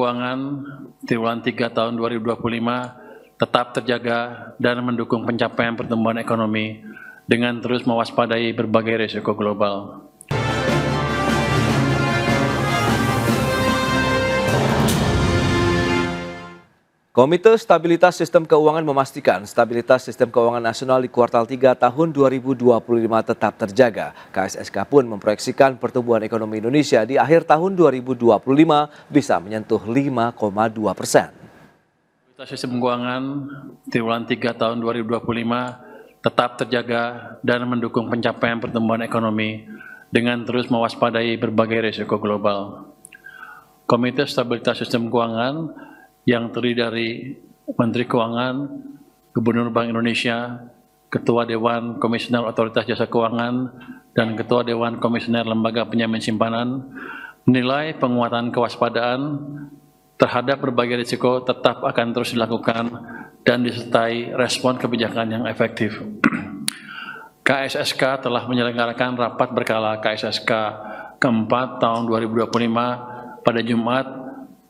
keuangan triwulan 3 tahun 2025 tetap terjaga dan mendukung pencapaian pertumbuhan ekonomi dengan terus mewaspadai berbagai risiko global. Komite Stabilitas Sistem Keuangan memastikan stabilitas sistem keuangan nasional di kuartal 3 tahun 2025 tetap terjaga. KSSK pun memproyeksikan pertumbuhan ekonomi Indonesia di akhir tahun 2025 bisa menyentuh 5,2%. Stabilitas sistem keuangan triwulan 3 tahun 2025 tetap terjaga dan mendukung pencapaian pertumbuhan ekonomi dengan terus mewaspadai berbagai risiko global. Komite Stabilitas Sistem Keuangan yang terdiri dari Menteri Keuangan, Gubernur Bank Indonesia, Ketua Dewan Komisioner Otoritas Jasa Keuangan, dan Ketua Dewan Komisioner Lembaga Penjamin Simpanan menilai penguatan kewaspadaan terhadap berbagai risiko tetap akan terus dilakukan dan disertai respon kebijakan yang efektif. KSSK telah menyelenggarakan rapat berkala KSSK keempat tahun 2025 pada Jumat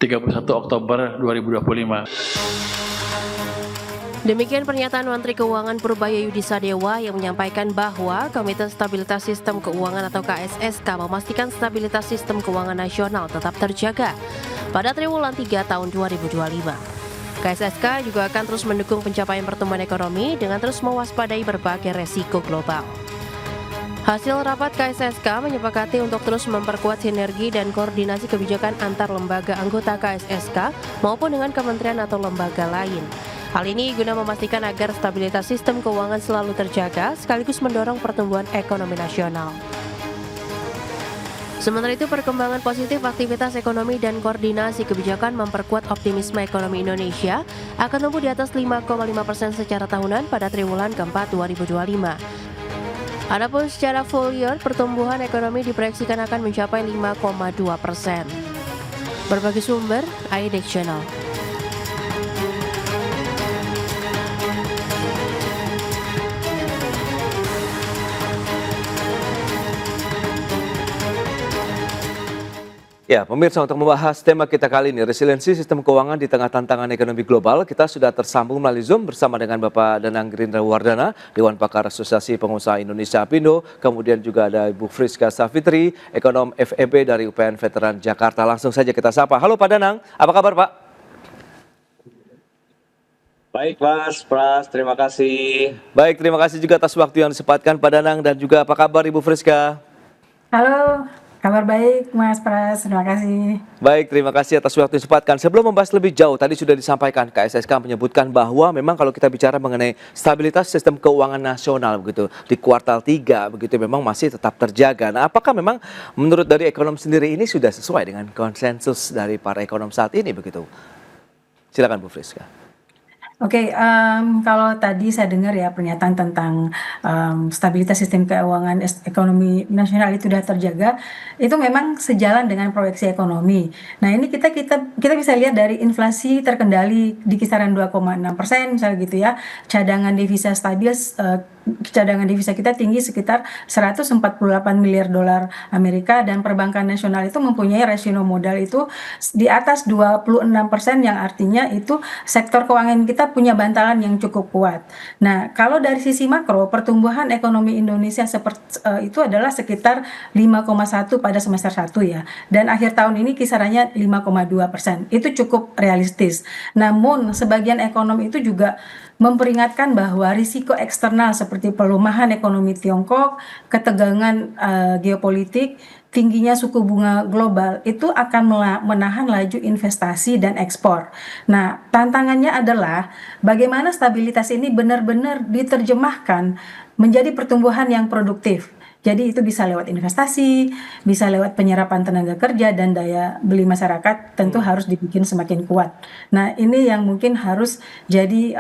31 Oktober 2025. Demikian pernyataan Menteri Keuangan Purbayayudi Sadewa yang menyampaikan bahwa Komite Stabilitas Sistem Keuangan atau KSSK memastikan stabilitas sistem keuangan nasional tetap terjaga pada triwulan 3 tahun 2025. KSSK juga akan terus mendukung pencapaian pertumbuhan ekonomi dengan terus mewaspadai berbagai resiko global. Hasil rapat KSSK menyepakati untuk terus memperkuat sinergi dan koordinasi kebijakan antar lembaga anggota KSSK maupun dengan kementerian atau lembaga lain. Hal ini guna memastikan agar stabilitas sistem keuangan selalu terjaga sekaligus mendorong pertumbuhan ekonomi nasional. Sementara itu, perkembangan positif aktivitas ekonomi dan koordinasi kebijakan memperkuat optimisme ekonomi Indonesia akan tumbuh di atas 5,5% secara tahunan pada triwulan keempat 2025. Adapun secara full year, pertumbuhan ekonomi diproyeksikan akan mencapai 5,2%. Berbagai sumber, IDX Channel. Ya, pemirsa, untuk membahas tema kita kali ini, resiliensi sistem keuangan di tengah tantangan ekonomi global, kita sudah tersambung melalui Zoom bersama dengan Bapak Danang Gerindra Wardana, Dewan Pakar Asosiasi Pengusaha Indonesia Apindo, kemudian juga ada Ibu Friska Savitri, ekonom FEB dari UPN Veteran Jakarta. Langsung saja kita sapa. Halo Pak Danang, apa kabar Pak? Baik Mas Pras, terima kasih. Baik, terima kasih juga atas waktu yang disempatkan Pak Danang, dan juga apa kabar Ibu Friska? Halo, kabar baik Mas Pras, terima kasih. Baik, terima kasih atas waktu yang disempatkan. Sebelum membahas lebih jauh, tadi sudah disampaikan KSSK menyebutkan bahwa memang kalau kita bicara mengenai stabilitas sistem keuangan nasional begitu di kuartal 3 begitu memang masih tetap terjaga. Nah, apakah memang menurut dari ekonom sendiri ini sudah sesuai dengan konsensus dari para ekonom saat ini begitu? Silakan Bu Friska. Oke, kalau tadi saya dengar ya pernyataan tentang stabilitas sistem keuangan ekonomi nasional itu sudah terjaga, itu memang sejalan dengan proyeksi ekonomi. Nah, ini kita bisa lihat dari inflasi terkendali di kisaran 2,6% misalnya gitu ya, cadangan devisa stabil, cadangan devisa kita tinggi sekitar 148 miliar dolar Amerika, dan perbankan nasional itu mempunyai rasio modal itu di atas 26%, yang artinya itu sektor keuangan kita punya bantalan yang cukup kuat. Nah, kalau dari sisi makro, pertumbuhan ekonomi Indonesia itu adalah sekitar 5,1 pada semester 1 ya. Dan akhir tahun ini kisarannya 5,2%. Itu cukup realistis. Namun, sebagian ekonom itu juga memperingatkan bahwa risiko eksternal seperti pelemahan ekonomi Tiongkok, ketegangan geopolitik, tingginya suku bunga global itu akan menahan laju investasi dan ekspor. Nah, tantangannya adalah bagaimana stabilitas ini benar-benar diterjemahkan menjadi pertumbuhan yang produktif. Jadi itu bisa lewat investasi, bisa lewat penyerapan tenaga kerja, dan daya beli masyarakat tentu harus dibikin semakin kuat. Nah, ini yang mungkin harus jadi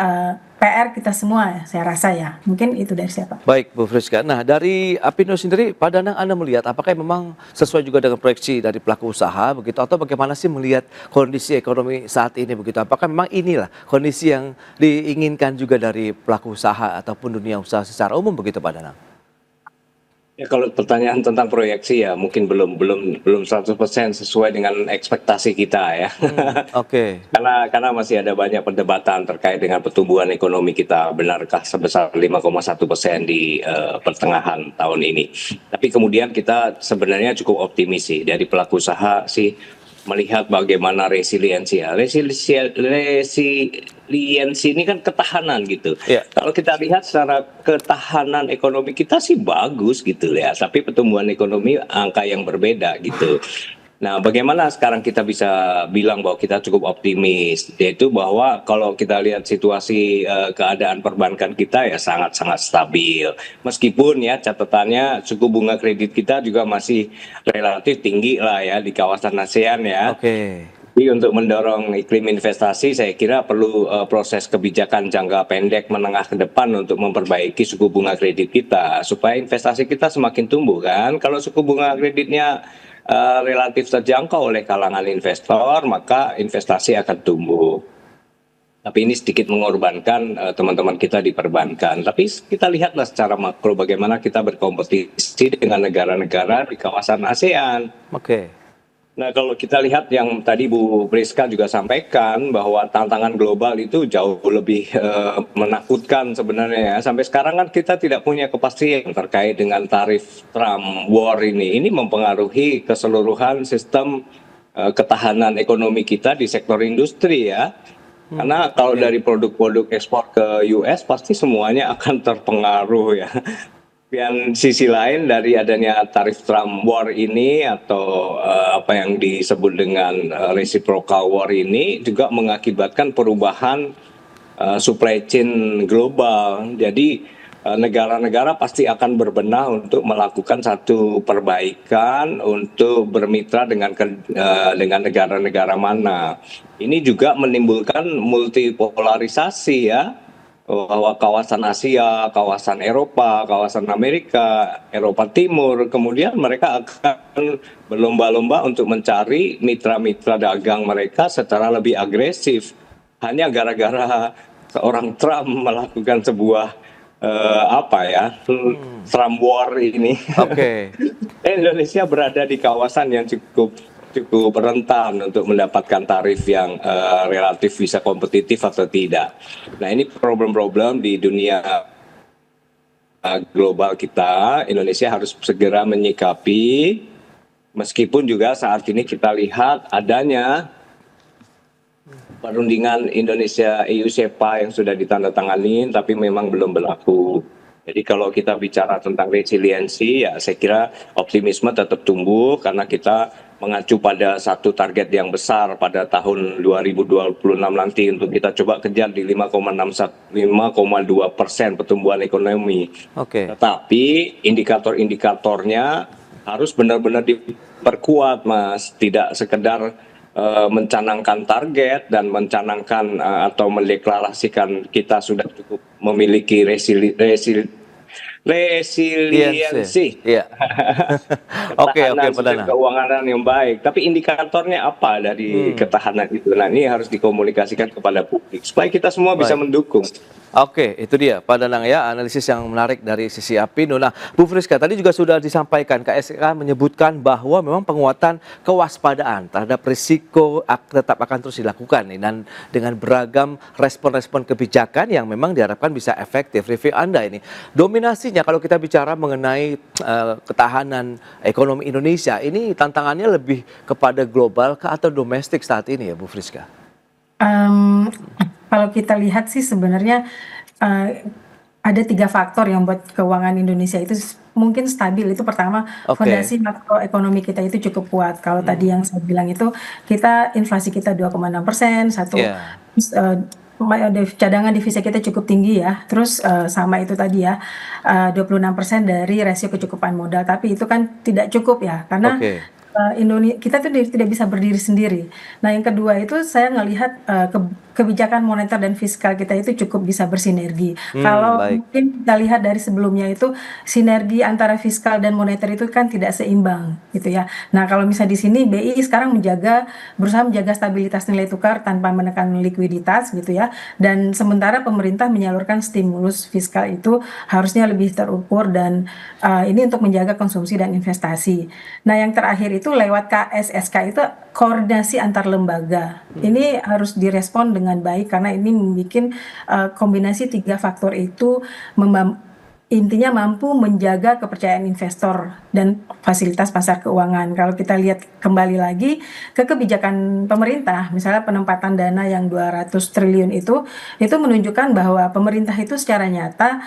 PR kita semua, saya rasa ya. Mungkin itu dari siapa. Baik Bu Friska. Nah, dari Apindo sendiri, Pak Danang, Anda melihat apakah memang sesuai juga dengan proyeksi dari pelaku usaha begitu, atau bagaimana sih melihat kondisi ekonomi saat ini begitu? Apakah memang inilah kondisi yang diinginkan juga dari pelaku usaha ataupun dunia usaha secara umum begitu Pak Danang? Ya, kalau pertanyaan tentang proyeksi ya mungkin belum 100% sesuai dengan ekspektasi kita ya. Oke. Karena masih ada banyak perdebatan terkait dengan pertumbuhan ekonomi kita, benarkah sebesar 5,1% di pertengahan tahun ini. Tapi kemudian kita sebenarnya cukup optimis sih dari pelaku usaha sih, melihat bagaimana resiliensi ya. Resiliensi ini kan ketahanan gitu. Ya. Kalau kita lihat secara ketahanan ekonomi kita sih bagus gitu ya, tapi pertumbuhan ekonomi angka yang berbeda gitu. Nah, bagaimana sekarang kita bisa bilang bahwa kita cukup optimis, yaitu bahwa kalau kita lihat situasi keadaan perbankan kita ya sangat-sangat stabil. Meskipun ya catatannya suku bunga kredit kita juga masih relatif tinggi lah ya di kawasan ASEAN ya. Oke. Jadi untuk mendorong iklim investasi saya kira perlu proses kebijakan jangka pendek menengah ke depan untuk memperbaiki suku bunga kredit kita supaya investasi kita semakin tumbuh kan. Kalau suku bunga kreditnya relatif terjangkau oleh kalangan investor, maka investasi akan tumbuh. Tapi ini sedikit mengorbankan teman-teman kita di perbankan. Tapi kita lihatlah secara makro bagaimana kita berkompetisi dengan negara-negara di kawasan ASEAN. Oke. Nah, kalau kita lihat yang tadi Bu Priska juga sampaikan bahwa tantangan global itu jauh lebih menakutkan sebenarnya ya. Sampai sekarang kan kita tidak punya kepastian terkait dengan tarif Trump war ini. Ini mempengaruhi keseluruhan sistem ketahanan ekonomi kita di sektor industri ya. Karena kalau dari produk-produk ekspor ke US pasti semuanya akan terpengaruh ya. Dan sisi lain dari adanya tarif Trump war ini atau apa yang disebut dengan reciprocal war ini juga mengakibatkan perubahan supply chain global. Jadi negara-negara pasti akan berbenah untuk melakukan satu perbaikan untuk bermitra dengan negara-negara mana. Ini juga menimbulkan multipolarisasi ya. Bahwa kawasan Asia, kawasan Eropa, kawasan Amerika, Eropa Timur, kemudian mereka akan berlomba-lomba untuk mencari mitra-mitra dagang mereka secara lebih agresif. Hanya gara-gara seorang Trump melakukan sebuah Trump war ini. Oke. Indonesia berada di kawasan yang cukup rentan untuk mendapatkan tarif yang relatif bisa kompetitif atau tidak. Nah, ini problem-problem di dunia global kita. Indonesia harus segera menyikapi, meskipun juga saat ini kita lihat adanya perundingan Indonesia EU SEPA yang sudah ditandatangani, tapi memang belum berlaku. Jadi kalau kita bicara tentang resiliensi, ya saya kira optimisme tetap tumbuh karena kita mengacu pada satu target yang besar pada tahun 2026 nanti untuk kita coba kejar di 5,2% pertumbuhan ekonomi. Oke. Tetapi indikator-indikatornya harus benar-benar diperkuat, Mas. Tidak sekedar mencanangkan target dan mencanangkan atau mendeklarasikan kita sudah cukup memiliki resiliensi. Iya. Oke, Ketahanan Pak Danang. sistem keuangan yang baik. Tapi indikatornya apa dari ketahanan itu? Nah, ini harus dikomunikasikan kepada publik supaya kita semua bisa mendukung. Oke, itu dia Pak Danang ya, analisis yang menarik dari sisi Apindo. Nah, Bu Friska, tadi juga sudah disampaikan, KSK menyebutkan bahwa memang penguatan kewaspadaan terhadap risiko tetap akan terus dilakukan nih, dan dengan beragam respon-respon kebijakan yang memang diharapkan bisa efektif. Review Anda ini, dominasinya kalau kita bicara mengenai ketahanan ekonomi Indonesia, ini tantangannya lebih kepada global atau domestik saat ini ya Bu Friska? Kalau kita lihat sih sebenarnya ada 3 faktor yang buat keuangan Indonesia itu mungkin stabil. Itu pertama, fondasi makroekonomi kita itu cukup kuat. Kalau tadi yang saya bilang itu kita inflasi kita 2,6%, cadangan devisa kita cukup tinggi ya. Terus sama itu tadi ya, 26% dari rasio kecukupan modal. Tapi itu kan tidak cukup ya, karena Kita tuh tidak bisa berdiri sendiri. Nah, yang kedua itu saya ngelihat kebijakan moneter dan fiskal kita itu cukup bisa bersinergi. Kalau Baik. mungkin kita lihat dari sebelumnya itu sinergi antara fiskal dan moneter itu kan tidak seimbang gitu ya. Nah, kalau misalnya di sini BI sekarang berusaha menjaga stabilitas nilai tukar tanpa menekan likuiditas gitu ya. Dan sementara pemerintah menyalurkan stimulus fiskal itu harusnya lebih terukur dan ini untuk menjaga konsumsi dan investasi. Nah, yang terakhir itu lewat KSSK itu koordinasi antar lembaga. Ini harus direspon dengan baik karena ini membuat kombinasi tiga faktor itu intinya mampu menjaga kepercayaan investor dan fasilitas pasar keuangan. Kalau kita lihat kembali lagi ke kebijakan pemerintah, misalnya penempatan dana yang 200 triliun itu menunjukkan bahwa pemerintah itu secara nyata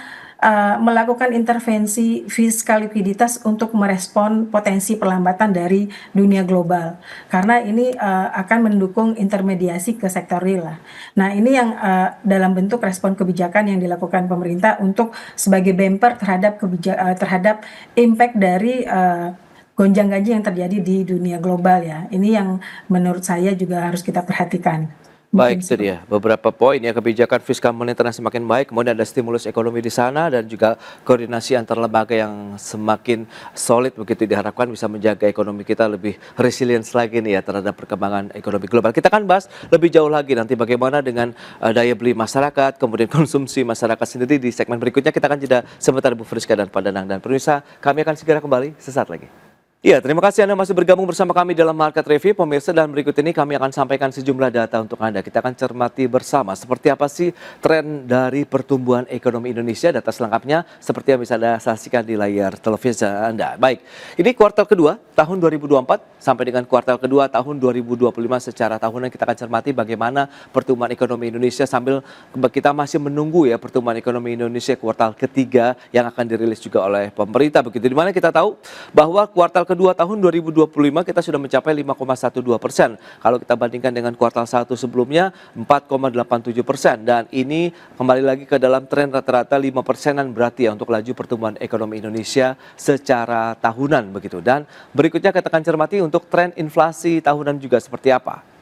melakukan intervensi fiskal likuiditas untuk merespon potensi perlambatan dari dunia global. Karena ini akan mendukung intermediasi ke sektor real lah. Nah, ini yang dalam bentuk respon kebijakan yang dilakukan pemerintah untuk sebagai bumper terhadap impact dari gonjang-ganjing yang terjadi di dunia global ya. Ini yang menurut saya juga harus kita perhatikan. Baik, itu dia beberapa poin ya, kebijakan fiskal moneter yang semakin baik, kemudian ada stimulus ekonomi di sana dan juga koordinasi antar lembaga yang semakin solid begitu, diharapkan bisa menjaga ekonomi kita lebih resilient lagi nih ya terhadap perkembangan ekonomi global. Kita akan bahas lebih jauh lagi nanti bagaimana dengan daya beli masyarakat, kemudian konsumsi masyarakat sendiri di segmen berikutnya. Kita akan jeda sebentar Bu Friska dan Pak Danang, dan pemirsa kami akan segera kembali sesaat lagi. Ya, terima kasih Anda masih bergabung bersama kami dalam Market Review, pemirsa, dan berikut ini kami akan sampaikan sejumlah data untuk Anda. Kita akan cermati bersama seperti apa sih tren dari pertumbuhan ekonomi Indonesia. Data selengkapnya seperti yang bisa Anda saksikan di layar televisi Anda. Baik, ini kuartal kedua tahun 2024 sampai dengan kuartal kedua tahun 2025 secara tahunan kita akan cermati bagaimana pertumbuhan ekonomi Indonesia sambil kita masih menunggu ya pertumbuhan ekonomi Indonesia kuartal ketiga yang akan dirilis juga oleh pemerintah begitu. Di mana kita tahu bahwa kuartal kedua tahun 2025 kita sudah mencapai 5,12%. Kalau kita bandingkan dengan kuartal 1 sebelumnya 4,87%, dan ini kembali lagi ke dalam tren rata-rata 5%-an berarti ya untuk laju pertumbuhan ekonomi Indonesia secara tahunan begitu. Dan berikutnya kita akan cermati untuk tren inflasi tahunan juga seperti apa.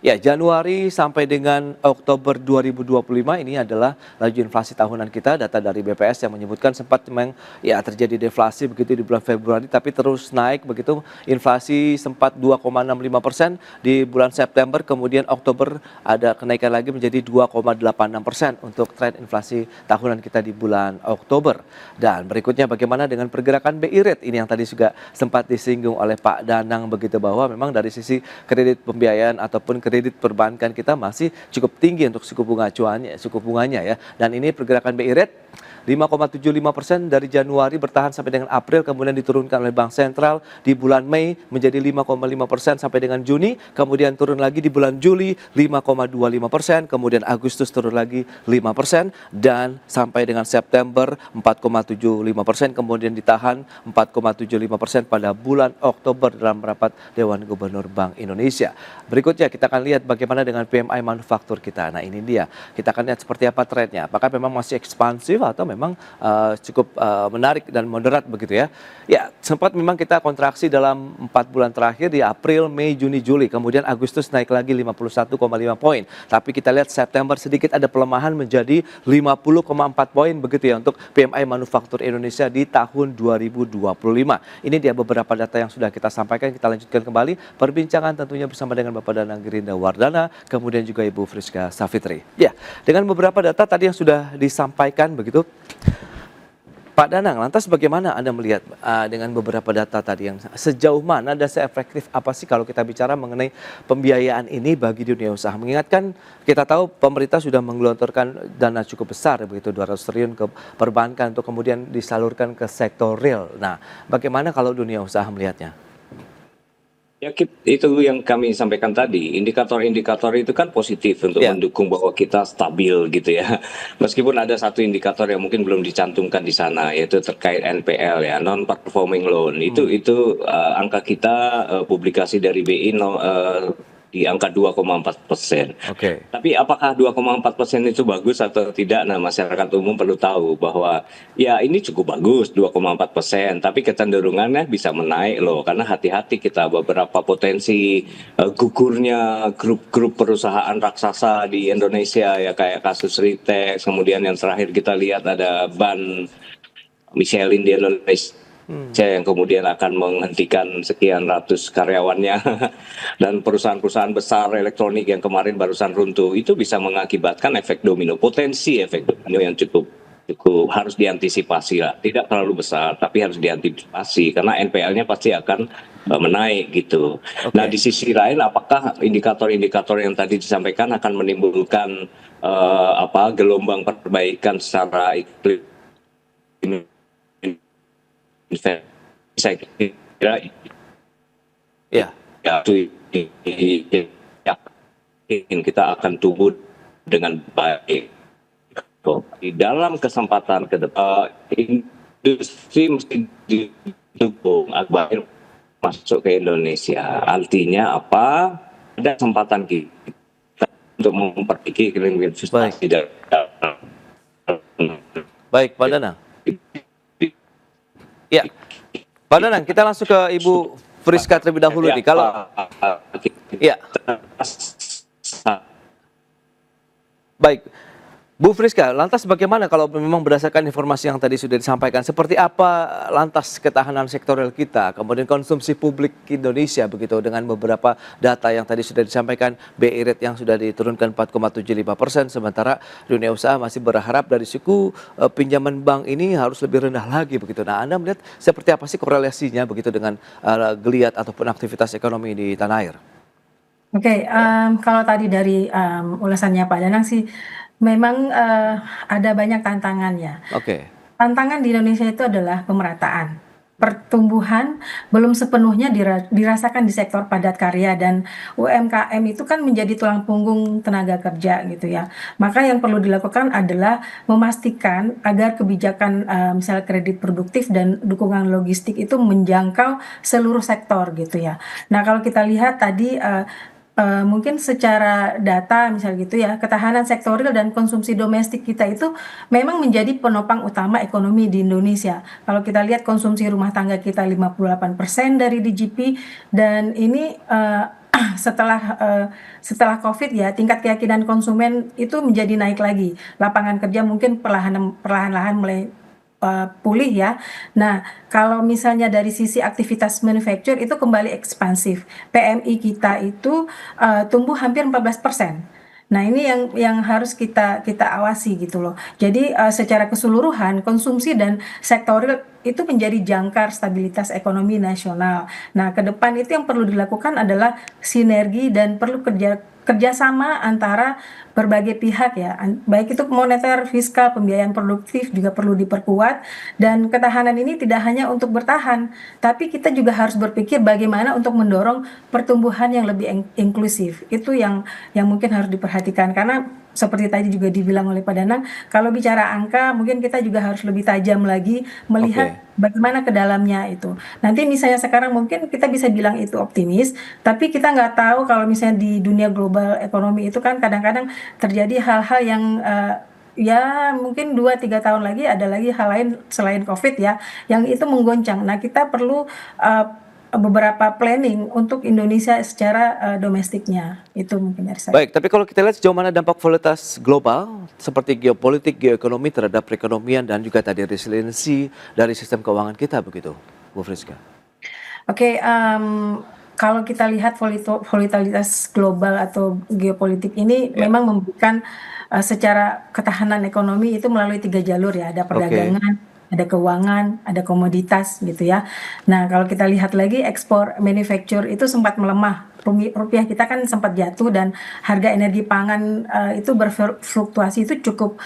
Ya, Januari sampai dengan Oktober 2025 ini adalah laju inflasi tahunan kita. Data dari BPS yang menyebutkan sempat memang ya terjadi deflasi begitu di bulan Februari, tapi terus naik begitu. Inflasi sempat 2,65% di bulan September, kemudian Oktober ada kenaikan lagi menjadi 2,86% untuk tren inflasi tahunan kita di bulan Oktober. Dan berikutnya bagaimana dengan pergerakan BI rate ini yang tadi juga sempat disinggung oleh Pak Danang begitu, bahwa memang dari sisi kredit pembiayaan ataupun kredit perbankan kita masih cukup tinggi untuk suku bunganya ya. Dan ini pergerakan BI rate 5,75% dari Januari bertahan sampai dengan April, kemudian diturunkan oleh Bank Sentral di bulan Mei menjadi 5,5% sampai dengan Juni, kemudian turun lagi di bulan Juli 5,25%, kemudian Agustus turun lagi 5%, dan sampai dengan September 4,75%, kemudian ditahan 4,75% pada bulan Oktober dalam rapat Dewan Gubernur Bank Indonesia. Berikutnya kita akan lihat bagaimana dengan PMI manufaktur kita. Nah, ini dia. Kita akan lihat seperti apa trennya. Apakah memang masih ekspansif atau memang cukup menarik dan moderat begitu ya. Ya, sempat memang kita kontraksi dalam 4 bulan terakhir di April, Mei, Juni, Juli. Kemudian Agustus naik lagi 51,5 poin. Tapi kita lihat September sedikit ada pelemahan menjadi 50,4 poin begitu ya untuk PMI manufaktur Indonesia di tahun 2025. Ini dia beberapa data yang sudah kita sampaikan. Kita lanjutkan kembali perbincangan tentunya bersama dengan Bapak Danang Girinda Wardana, kemudian juga Ibu Friska Savitri. Ya, dengan beberapa data tadi yang sudah disampaikan begitu, Pak Danang, lantas bagaimana Anda melihat dengan beberapa data tadi, yang sejauh mana dan seefektif apa sih kalau kita bicara mengenai pembiayaan ini bagi dunia usaha? Mengingatkan kita tahu pemerintah sudah menggelontorkan dana cukup besar begitu 200 triliun ke perbankan untuk kemudian disalurkan ke sektor real. Nah, bagaimana kalau dunia usaha melihatnya? Ya, itu yang kami sampaikan tadi, indikator-indikator itu kan positif untuk mendukung bahwa kita stabil gitu ya. Meskipun ada satu indikator yang mungkin belum dicantumkan di sana, yaitu terkait NPL ya, non performing loan. Itu angka kita publikasi dari BI di angka 2,4%. Oke. Tapi apakah 2,4% itu bagus atau tidak? Nah, masyarakat umum perlu tahu bahwa ya ini cukup bagus 2,4%, tapi kecenderungannya bisa menaik loh, karena hati-hati kita beberapa potensi gugurnya grup-grup perusahaan raksasa di Indonesia ya, kayak kasus Ritex, kemudian yang terakhir kita lihat ada ban Michelin di Indonesia yang kemudian akan menghentikan sekian ratus karyawannya dan perusahaan-perusahaan besar elektronik yang kemarin barusan runtuh, itu bisa mengakibatkan potensi efek domino yang cukup harus diantisipasi lah, tidak terlalu besar tapi harus diantisipasi karena NPL-nya pasti akan menaik gitu. Nah, di sisi lain apakah indikator-indikator yang tadi disampaikan akan menimbulkan gelombang perbaikan secara iklim? Saya kira Ya. kita akan tumbuh dengan baik. Di dalam kesempatan ke depan, industri mesti didukung agar masuk ke Indonesia. Artinya apa? Ada kesempatan kita untuk memperbaiki iklim investasi. Baik, Pak Danang. Ya, Pak Danang, kita langsung ke Ibu Friska terlebih dahulu nih. Kalau ya, baik, Bu Friska, lantas bagaimana kalau memang berdasarkan informasi yang tadi sudah disampaikan, seperti apa lantas ketahanan sektoral kita, kemudian konsumsi publik Indonesia begitu dengan beberapa data yang tadi sudah disampaikan, BI rate yang sudah diturunkan 4,75%, sementara dunia usaha masih berharap dari suku pinjaman bank ini harus lebih rendah lagi begitu. Nah, Anda melihat seperti apa sih korelasinya begitu dengan geliat ataupun aktivitas ekonomi di tanah air? Oke, kalau tadi dari ulasannya Pak Danang sih, memang ada banyak tantangannya. Oke. Tantangan di Indonesia itu adalah pemerataan. Pertumbuhan belum sepenuhnya dirasakan di sektor padat karya, dan UMKM itu kan menjadi tulang punggung tenaga kerja gitu ya. Maka yang perlu dilakukan adalah memastikan agar kebijakan misalnya kredit produktif dan dukungan logistik itu menjangkau seluruh sektor gitu ya. Nah, kalau kita lihat tadi mungkin secara data misal gitu ya, ketahanan sektoral dan konsumsi domestik kita itu memang menjadi penopang utama ekonomi di Indonesia. Kalau kita lihat konsumsi rumah tangga kita 58% dari DJP, dan ini setelah COVID ya, tingkat keyakinan konsumen itu menjadi naik lagi. Lapangan kerja mungkin perlahan-lahan mulai pulih ya. Nah, kalau misalnya dari sisi aktivitas manufacture itu kembali ekspansif. PMI kita itu tumbuh hampir 14%. Nah, ini yang harus kita awasi gitu loh. Jadi secara keseluruhan konsumsi dan sektoral itu menjadi jangkar stabilitas ekonomi nasional. Nah, ke depan itu yang perlu dilakukan adalah sinergi dan perlu kerjasama antara berbagai pihak ya, baik itu moneter, fiskal, pembiayaan produktif juga perlu diperkuat, dan ketahanan ini tidak hanya untuk bertahan, tapi kita juga harus berpikir bagaimana untuk mendorong pertumbuhan yang lebih inklusif. Itu yang mungkin harus diperhatikan, karena seperti tadi juga dibilang oleh Pak Danang, kalau bicara angka mungkin kita juga harus lebih tajam lagi melihat bagaimana ke dalamnya itu. Nanti misalnya sekarang mungkin kita bisa bilang itu optimis, tapi kita nggak tahu kalau misalnya di dunia global ekonomi itu kan kadang-kadang terjadi hal-hal yang ya mungkin 2-3 tahun lagi ada lagi hal lain selain COVID ya, yang itu menggoncang. Nah, kita perlu beberapa planning untuk Indonesia secara domestiknya. Itu mungkin dari saya. Baik, tapi kalau kita lihat sejauh mana dampak volatilitas global seperti geopolitik, geoekonomi terhadap perekonomian dan juga tadi resiliensi dari sistem keuangan kita begitu, Bu Friska? Oke, kalau kita lihat volatilitas global atau geopolitik ini memang memberikan secara ketahanan ekonomi itu melalui 3 jalur ya, ada perdagangan, ada keuangan, ada komoditas gitu ya. Nah, kalau kita lihat lagi ekspor manufacture itu sempat melemah. Rupiah kita kan sempat jatuh dan harga energi pangan itu berfluktuasi itu cukup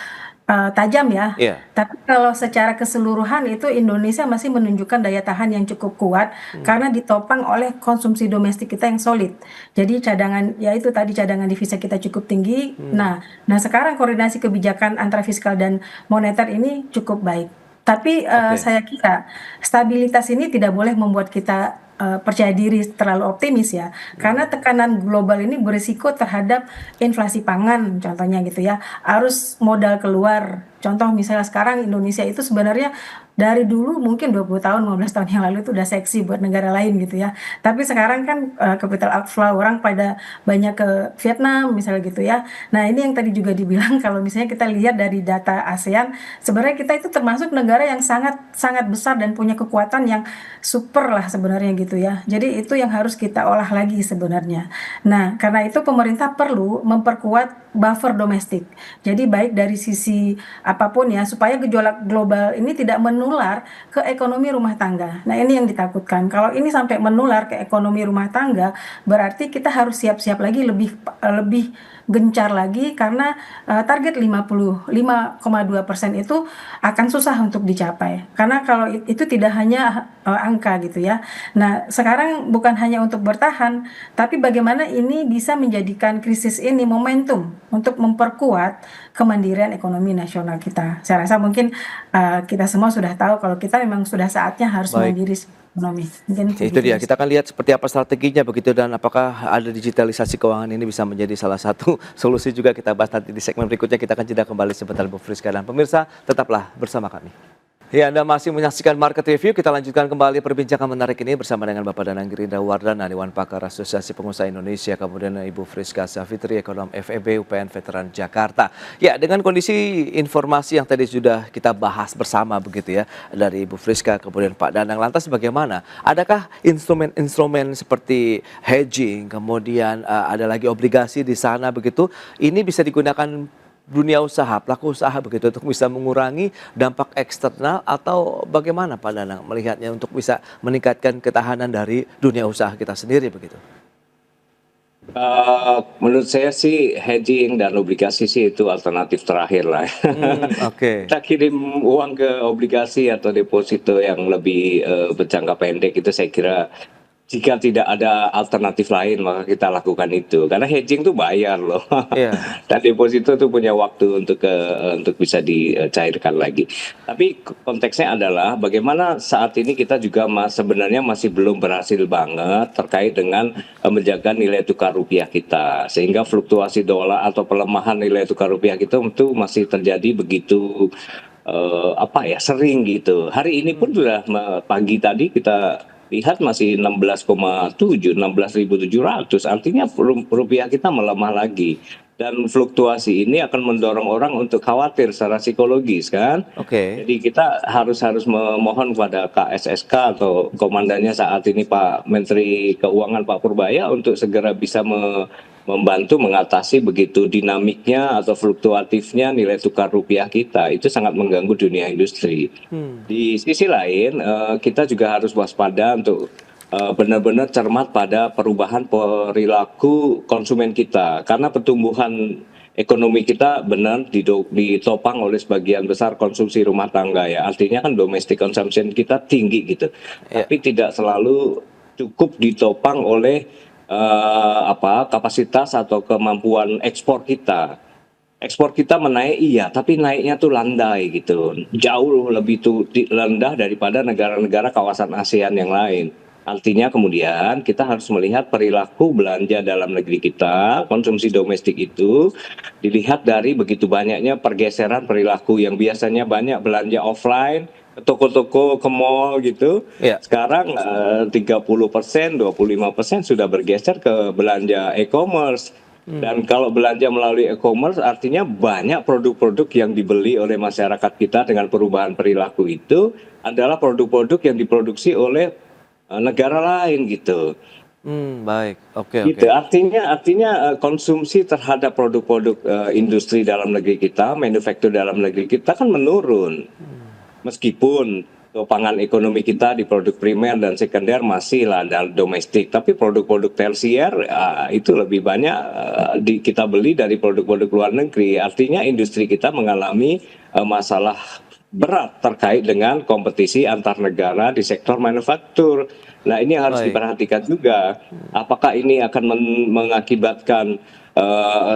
tajam ya. Tapi kalau secara keseluruhan itu Indonesia masih menunjukkan daya tahan yang cukup kuat karena ditopang oleh konsumsi domestik kita yang solid. Jadi cadangan, ya itu tadi cadangan devisa kita cukup tinggi. Nah sekarang koordinasi kebijakan antara fiskal dan moneter ini cukup baik. Tapi saya kira stabilitas ini tidak boleh membuat kita percaya diri terlalu optimis ya, karena tekanan global ini berisiko terhadap inflasi pangan contohnya gitu ya, arus modal keluar. Contoh misalnya sekarang Indonesia itu sebenarnya dari dulu mungkin 20 tahun, 15 tahun yang lalu itu udah seksi buat negara lain gitu ya. Tapi sekarang kan capital outflow orang pada banyak ke Vietnam misalnya gitu ya. Nah, ini yang tadi juga dibilang kalau misalnya kita lihat dari data ASEAN, sebenarnya kita itu termasuk negara yang sangat sangat besar dan punya kekuatan yang super lah sebenarnya gitu ya. Jadi itu yang harus kita olah lagi sebenarnya. Nah, karena itu pemerintah perlu memperkuat buffer domestik. Jadi baik dari sisi apapun ya, supaya gejolak global ini tidak menular ke ekonomi rumah tangga. Nah, ini yang ditakutkan. Kalau ini sampai menular ke ekonomi rumah tangga, berarti kita harus siap-siap lagi lebih gencar lagi karena target 55,2% itu akan susah untuk dicapai. Karena kalau itu tidak hanya angka gitu ya. Nah, sekarang bukan hanya untuk bertahan, tapi bagaimana ini bisa menjadikan krisis ini momentum untuk memperkuat kemandirian ekonomi nasional kita. Saya rasa mungkin kita semua sudah tahu kalau kita memang sudah saatnya harus Baik. mandiri ekonomi. Mungkin Itu dia, kita akan lihat seperti apa strateginya begitu dan apakah ada digitalisasi keuangan ini bisa menjadi salah satu solusi juga. Kita bahas nanti di segmen berikutnya. Kita akan jeda kembali sebentar Bu Friska dan pemirsa, tetaplah bersama kami. Ya, Anda masih menyaksikan Market Review. Kita lanjutkan kembali perbincangan menarik ini bersama dengan Bapak Danang Girinda Wardana, Dewan Pakar Asosiasi Pengusaha Indonesia, kemudian Ibu Friska Savitri, Ekonom FEB UPN Veteran Jakarta. Ya, dengan kondisi informasi yang tadi sudah kita bahas bersama begitu ya, dari Ibu Friska kemudian Pak Danang, lantas bagaimana? Adakah instrumen-instrumen seperti hedging, kemudian ada lagi obligasi di sana begitu, ini bisa digunakan dunia usaha, pelaku usaha begitu untuk bisa mengurangi dampak eksternal atau bagaimana Pak Danang melihatnya untuk bisa meningkatkan ketahanan dari dunia usaha kita sendiri begitu? Menurut saya sih hedging dan obligasi sih itu alternatif terakhir lah. Oke. Kita kirim uang ke obligasi atau deposito yang lebih berjangka pendek itu saya kira jika tidak ada alternatif lain maka kita lakukan itu karena hedging tuh bayar loh. Iya. Dan deposito tuh punya waktu untuk bisa dicairkan lagi. Tapi konteksnya adalah bagaimana saat ini kita juga sebenarnya masih belum berhasil banget terkait dengan menjaga nilai tukar rupiah kita sehingga fluktuasi dolar atau pelemahan nilai tukar rupiah kita itu masih terjadi begitu sering gitu. Hari ini pun sudah pagi tadi kita lihat masih 16,7, 16.700, artinya rupiah kita melemah lagi. Dan fluktuasi ini akan mendorong orang untuk khawatir secara psikologis kan. Oke. Jadi kita harus memohon kepada KSSK atau komandannya saat ini Pak Menteri Keuangan Pak Purbaya untuk segera bisa membantu mengatasi begitu dinamiknya atau fluktuatifnya nilai tukar rupiah kita. Itu sangat mengganggu dunia industri. Di sisi lain kita juga harus waspada untuk benar-benar cermat pada perubahan perilaku konsumen kita karena pertumbuhan ekonomi kita benar ditopang oleh sebagian besar konsumsi rumah tangga ya, artinya kan domestic consumption kita tinggi gitu, tapi tidak selalu cukup ditopang oleh kapasitas atau kemampuan ekspor kita. Ekspor kita menaik iya, tapi naiknya tuh landai gitu, jauh lebih rendah daripada negara-negara kawasan ASEAN yang lain. Artinya kemudian kita harus melihat perilaku belanja dalam negeri kita, konsumsi domestik itu dilihat dari begitu banyaknya pergeseran perilaku yang biasanya banyak belanja offline, ke toko-toko, ke mall gitu. Ya. Sekarang 30%, 25% sudah bergeser ke belanja e-commerce. Dan kalau belanja melalui e-commerce artinya banyak produk-produk yang dibeli oleh masyarakat kita dengan perubahan perilaku itu adalah produk-produk yang diproduksi oleh negara lain gitu. Baik, oke. Gitu. Artinya konsumsi terhadap produk-produk industri dalam negeri kita, manufaktur dalam negeri kita kan menurun. Meskipun topangan ekonomi kita di produk primer dan sekunder masih lah dalam domestik, tapi produk-produk tersier itu lebih banyak kita beli dari produk-produk luar negeri. Artinya industri kita mengalami masalah berat terkait dengan kompetisi antar negara di sektor manufaktur. Nah, ini harus diperhatikan juga. Apakah ini akan mengakibatkan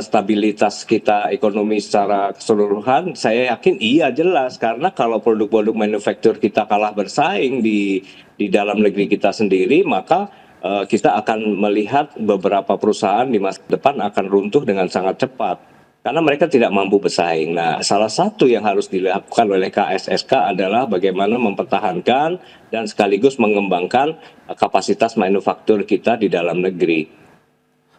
stabilitas kita ekonomi secara keseluruhan, saya yakin iya jelas, karena kalau produk-produk manufaktur kita kalah bersaing di dalam negeri kita sendiri, maka kita akan melihat beberapa perusahaan di masa depan akan runtuh dengan sangat cepat karena mereka tidak mampu bersaing. Nah, salah satu yang harus dilakukan oleh KSSK adalah bagaimana mempertahankan dan sekaligus mengembangkan kapasitas manufaktur kita di dalam negeri.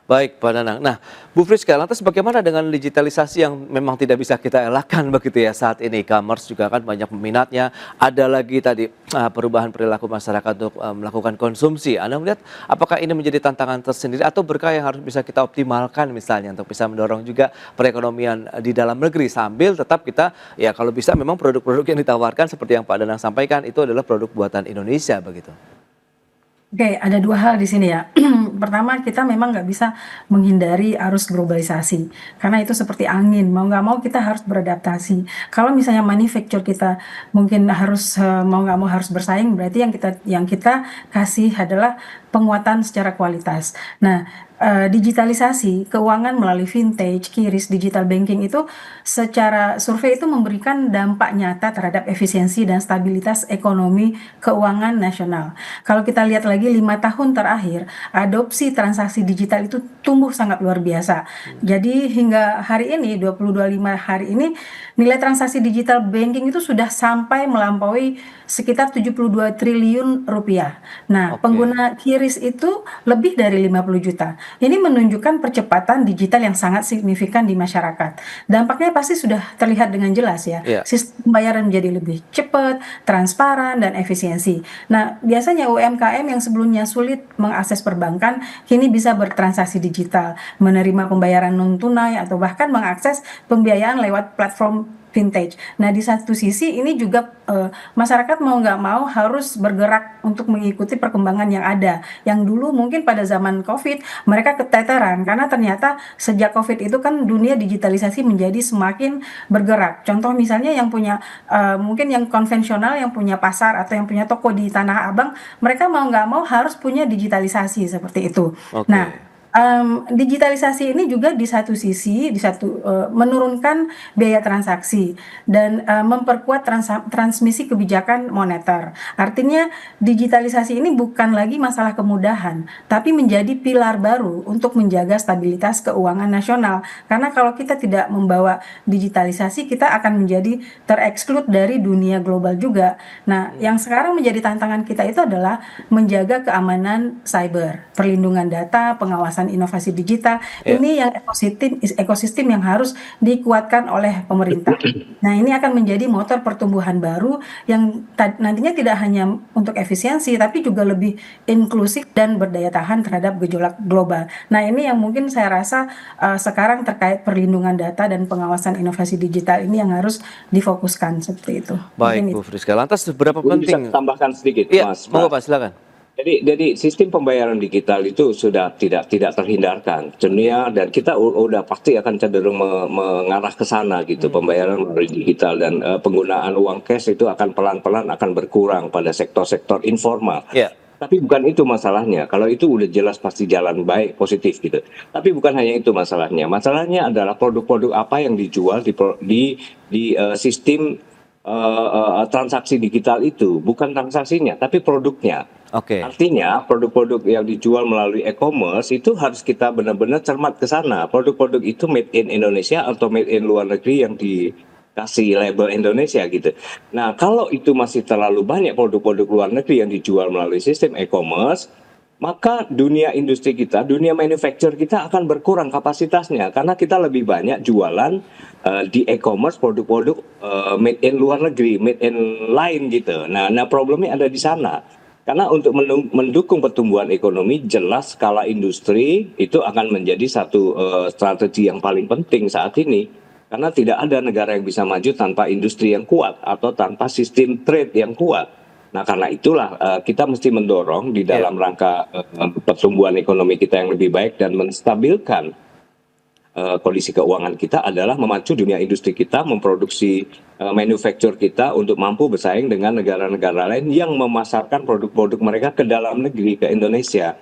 Baik, Pak Nanang. Nah, Bu Friska, lantas bagaimana dengan digitalisasi yang memang tidak bisa kita elakkan begitu ya saat ini? E-commerce juga kan banyak peminatnya. Ada lagi tadi perubahan perilaku masyarakat untuk melakukan konsumsi. Anda melihat apakah ini menjadi tantangan tersendiri atau berkah yang harus bisa kita optimalkan misalnya untuk bisa mendorong juga perekonomian di dalam negeri sambil tetap kita ya kalau bisa memang produk-produk yang ditawarkan seperti yang Pak Nanang sampaikan itu adalah produk buatan Indonesia begitu. Oke, ada dua hal di sini ya. Pertama, kita memang nggak bisa menghindari arus globalisasi, karena itu seperti angin, mau nggak mau kita harus beradaptasi. Kalau misalnya manufaktur kita mungkin harus mau nggak mau harus bersaing, berarti yang kita kasih adalah penguatan secara kualitas. Nah, digitalisasi keuangan melalui vintage, QRIS, digital banking itu secara survei itu memberikan dampak nyata terhadap efisiensi dan stabilitas ekonomi keuangan nasional. Kalau kita lihat lagi 5 tahun terakhir, adopsi transaksi digital itu tumbuh sangat luar biasa. Jadi hingga hari ini 2025 hari ini nilai transaksi digital banking itu sudah sampai melampaui sekitar 72 triliun rupiah. Nah, pengguna QRIS itu lebih dari 50 juta. Ini menunjukkan percepatan digital yang sangat signifikan di masyarakat. Dampaknya pasti sudah terlihat dengan jelas ya. Sistem pembayaran menjadi lebih cepat, transparan, dan efisiensi. Nah, biasanya UMKM yang sebelumnya sulit mengakses perbankan, kini bisa bertransaksi digital, menerima pembayaran non-tunai, atau bahkan mengakses pembiayaan lewat platform vintage. Nah, di satu sisi ini juga masyarakat mau nggak mau harus bergerak untuk mengikuti perkembangan yang ada. Yang dulu mungkin pada zaman COVID mereka keteteran karena ternyata sejak COVID itu kan dunia digitalisasi menjadi semakin bergerak. Contoh misalnya yang punya mungkin yang konvensional, yang punya pasar atau yang punya toko di Tanah Abang, mereka mau nggak mau harus punya digitalisasi seperti itu. Nah, digitalisasi ini juga di satu sisi menurunkan biaya transaksi dan memperkuat transmisi kebijakan moneter. Artinya digitalisasi ini bukan lagi masalah kemudahan, tapi menjadi pilar baru untuk menjaga stabilitas keuangan nasional. Karena kalau kita tidak membawa digitalisasi, kita akan menjadi tereksklud dari dunia global juga. Nah, yang sekarang menjadi tantangan kita itu adalah menjaga keamanan cyber, perlindungan data, pengawasan inovasi digital. Ini yang ekosistem yang harus dikuatkan oleh pemerintah. Nah, ini akan menjadi motor pertumbuhan baru yang nantinya tidak hanya untuk efisiensi tapi juga lebih inklusif dan berdaya tahan terhadap gejolak global. Nah, ini yang mungkin saya rasa sekarang terkait perlindungan data dan pengawasan inovasi digital ini yang harus difokuskan seperti itu. Baik, Bu Friska. Lantas seberapa penting? Bisa tambahkan sedikit, Mas. Monggo Pak, silakan. Jadi sistem pembayaran digital itu sudah tidak terhindarkan dunia, dan kita udah pasti akan cenderung mengarah ke sana gitu. Pembayaran melalui digital dan penggunaan uang cash itu akan pelan-pelan akan berkurang pada sektor-sektor informal. Tapi bukan itu masalahnya. Kalau itu udah jelas pasti jalan baik, positif gitu. Tapi bukan hanya itu masalahnya. Masalahnya adalah produk-produk apa yang dijual di sistem transaksi digital itu, bukan transaksinya tapi produknya. Artinya produk-produk yang dijual melalui e-commerce itu harus kita benar-benar cermat ke sana. Produk-produk itu made in Indonesia atau made in luar negeri yang dikasih label Indonesia gitu. Nah, kalau itu masih terlalu banyak produk-produk luar negeri yang dijual melalui sistem e-commerce, maka dunia industri kita, dunia manufacture kita akan berkurang kapasitasnya karena kita lebih banyak jualan di e-commerce produk-produk made in luar negeri, made in lain gitu. Nah, problemnya ada di sana. Karena untuk mendukung pertumbuhan ekonomi, jelas skala industri itu akan menjadi satu strategi yang paling penting saat ini. Karena tidak ada negara yang bisa maju tanpa industri yang kuat atau tanpa sistem trade yang kuat. Nah, karena itulah kita mesti mendorong di dalam rangka pertumbuhan ekonomi kita yang lebih baik dan menstabilkan kondisi keuangan kita adalah memacu dunia industri kita, memproduksi manufaktur kita untuk mampu bersaing dengan negara-negara lain yang memasarkan produk-produk mereka ke dalam negeri, ke Indonesia.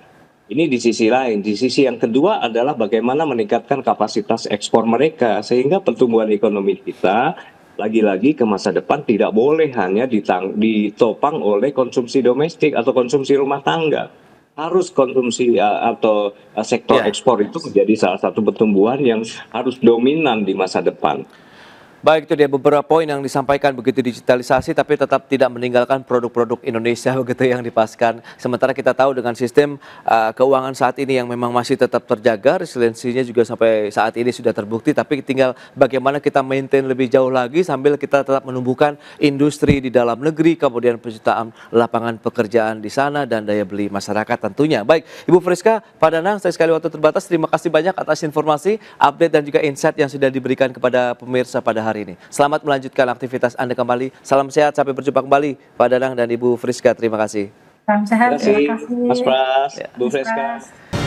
Ini di sisi lain. Di sisi yang kedua adalah bagaimana meningkatkan kapasitas ekspor mereka sehingga pertumbuhan ekonomi kita lagi-lagi ke masa depan tidak boleh hanya ditopang oleh konsumsi domestik atau konsumsi rumah tangga. Harus konsumsi atau sektor Ya. ekspor itu menjadi salah satu pertumbuhan yang harus dominan di masa depan. Baik, itu dia beberapa poin yang disampaikan, begitu digitalisasi tapi tetap tidak meninggalkan produk-produk Indonesia begitu yang dipaskan. Sementara kita tahu dengan sistem keuangan saat ini yang memang masih tetap terjaga, resiliensinya juga sampai saat ini sudah terbukti, tapi tinggal bagaimana kita maintain lebih jauh lagi sambil kita tetap menumbuhkan industri di dalam negeri, kemudian penciptaan lapangan pekerjaan di sana dan daya beli masyarakat tentunya. Baik, Ibu Friska, Pak Danang, sayang sekali waktu terbatas, terima kasih banyak atas informasi, update dan juga insight yang sudah diberikan kepada pemirsa pada hari ini. Selamat melanjutkan aktivitas Anda kembali. Salam sehat, sampai berjumpa kembali Pak Danang dan Ibu Friska. Terima kasih. Salam sehat, Terima kasih, terima kasih. Mas Pras, Bu Mas Freska. Pras.